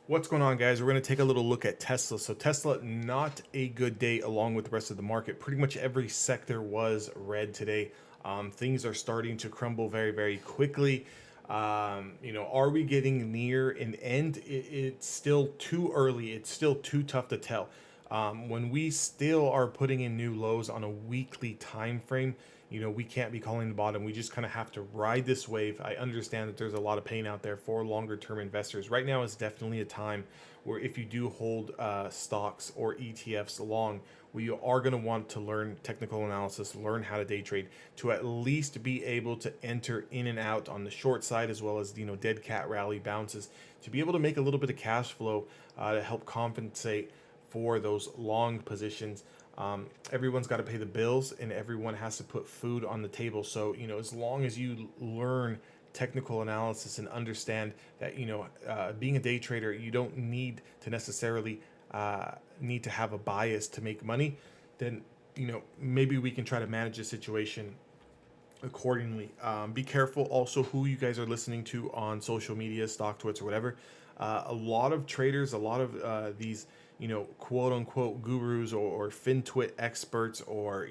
What's going on, guys? We're going to take a little look at Tesla. So Tesla, not a good day along with the rest of the market. Pretty much every sector was red today. Things are starting to crumble very, very quickly. Are we getting near an end? It's still too early. It's still too tough to tell. When we still are putting in new lows on a weekly time frame, we can't be calling the bottom. We just kind of have to ride this wave. I understand that there's a lot of pain out there for longer term investors. Right now is definitely a time where if you do hold stocks or ETFs long, we are going to want to learn technical analysis, learn how to day trade to at least be able to enter in and out on the short side, as well as dead cat rally bounces, to be able to make a little bit of cash flow to help compensate for those long positions. Everyone's got to pay the bills and everyone has to put food on the table. So, as long as you learn technical analysis and understand that, being a day trader, you don't need to necessarily need to have a bias to make money, then, maybe we can try to manage the situation accordingly. Be careful also who you guys are listening to on social media, stock twits or whatever. A lot of traders, a lot of these, quote unquote gurus or FinTwit experts or,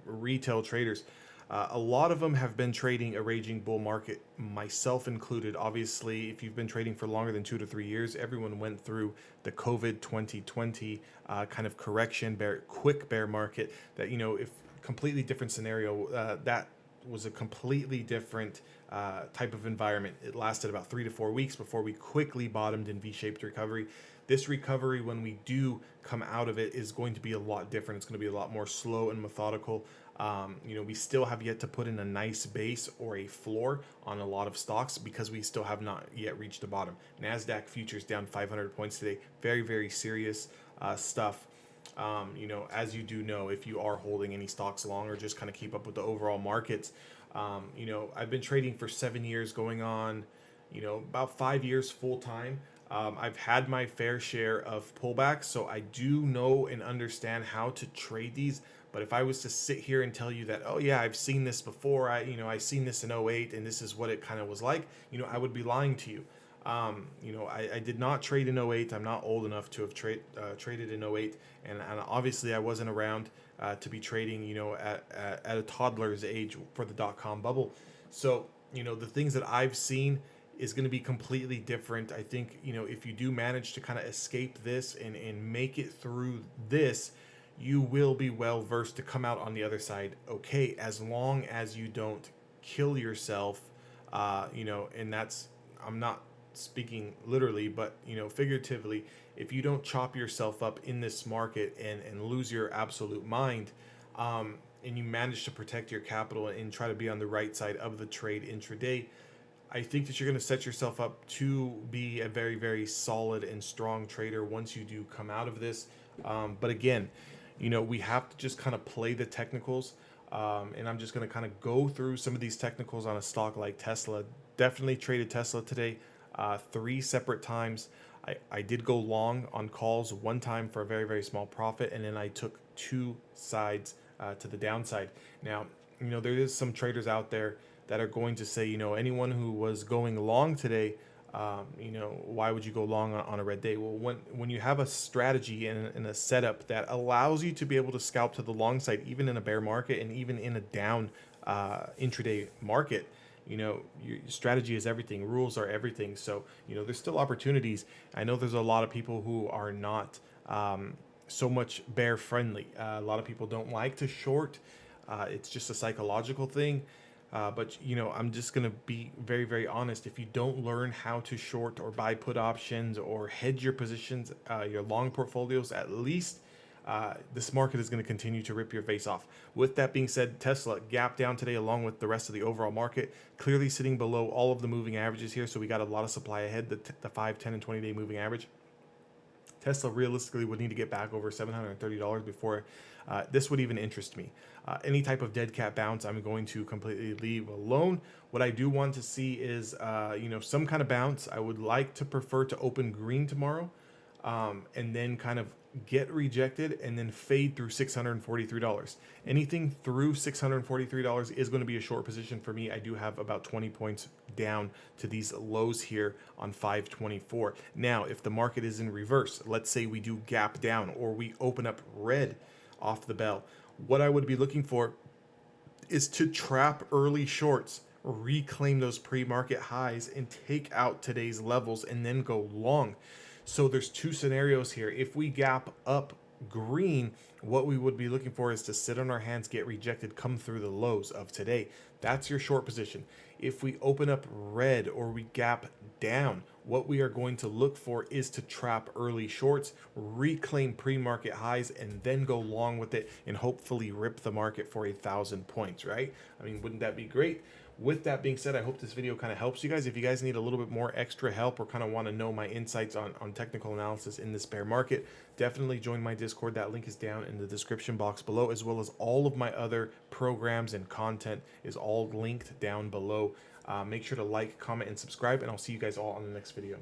retail traders. A lot of them have been trading a raging bull market, myself included. Obviously, if you've been trading for longer than 2 to 3 years, everyone went through the COVID 2020 kind of correction, quick bear market. That if completely different scenario, that was a completely different type of environment. It lasted about 3 to 4 weeks before we quickly bottomed in V-shaped recovery. This recovery, when we do come out of it, is going to be a lot different. It's going to be a lot more slow and methodical. We still have yet to put in a nice base or a floor on a lot of stocks because we still have not yet reached the bottom. NASDAQ futures down 500 points today. Very, very serious stuff. As you do know, if you are holding any stocks long or just kind of keep up with the overall markets, I've been trading for 7 years, going on, about 5 years full time. I've had my fair share of pullbacks, so I do know and understand how to trade these. But if I was to sit here and tell you that, oh yeah, I've seen this before, I've seen this in '08 and this is what it kind of was like, I would be lying to you. I did not trade in '08. I'm not old enough to have traded in '08, and obviously I wasn't around to be trading, at a toddler's age for the dot-com bubble. So, the things that I've seen is going to be completely different. I think, if you do manage to kind of escape this and make it through this, you will be well versed to come out on the other side okay, as long as you don't kill yourself, and that's, I'm not speaking literally, but figuratively, if you don't chop yourself up in this market and lose your absolute mind, and you manage to protect your capital and try to be on the right side of the trade intraday, I think that you're going to set yourself up to be a very, very solid and strong trader once you do come out of this. But again, we have to just kind of play the technicals. And I'm just going to kind of go through some of these technicals on a stock like Tesla. Definitely traded Tesla today, 3 separate times. I did go long on calls one time for a very, very small profit, and then I took 2 sides to the downside. Now, there is some traders out there that are going to say, anyone who was going long today, why would you go long on a red day? Well, when you have a strategy and a setup that allows you to be able to scalp to the long side, even in a bear market and even in a down intraday market, your strategy is everything. Rules are everything. So, there's still opportunities. I know there's a lot of people who are not so much bear friendly. A lot of people don't like to short. It's just a psychological thing. But I'm just gonna be very, very honest. If you don't learn how to short or buy put options or hedge your positions, your long portfolios, at least this market is going to continue to rip your face off. With that being said, Tesla gap down today along with the rest of the overall market, clearly sitting below all of the moving averages here. So we got a lot of supply ahead. The 5, 10, and 20-day moving average. Tesla realistically would need to get back over $730 before this would even interest me. Any type of dead cat bounce, I'm going to completely leave alone. What I do want to see is, some kind of bounce. I would like to prefer to open green tomorrow. and then kind of get rejected and then fade through $643. Anything through $643 is going to be a short position for me. I do have about 20 points down to these lows here on 524. Now, if the market is in reverse, let's say we do gap down or we open up red off the bell, what I would be looking for is to trap early shorts, reclaim those pre-market highs and take out today's levels and then go long. So there's two scenarios here. If we gap up green, what we would be looking for is to sit on our hands, get rejected, come through the lows of today. That's your short position. If we open up red or we gap down, what we are going to look for is to trap early shorts, reclaim pre-market highs, and then go long with it and hopefully rip the market for 1,000 points, right? I mean, wouldn't that be great? With that being said, I hope this video kind of helps you guys. If you guys need a little bit more extra help or kind of want to know my insights on technical analysis in this bear market, definitely join my Discord. That link is down in the description box below, as well as all of my other programs and content is all linked down below. Make sure to like, comment, and subscribe, and I'll see you guys all on the next video.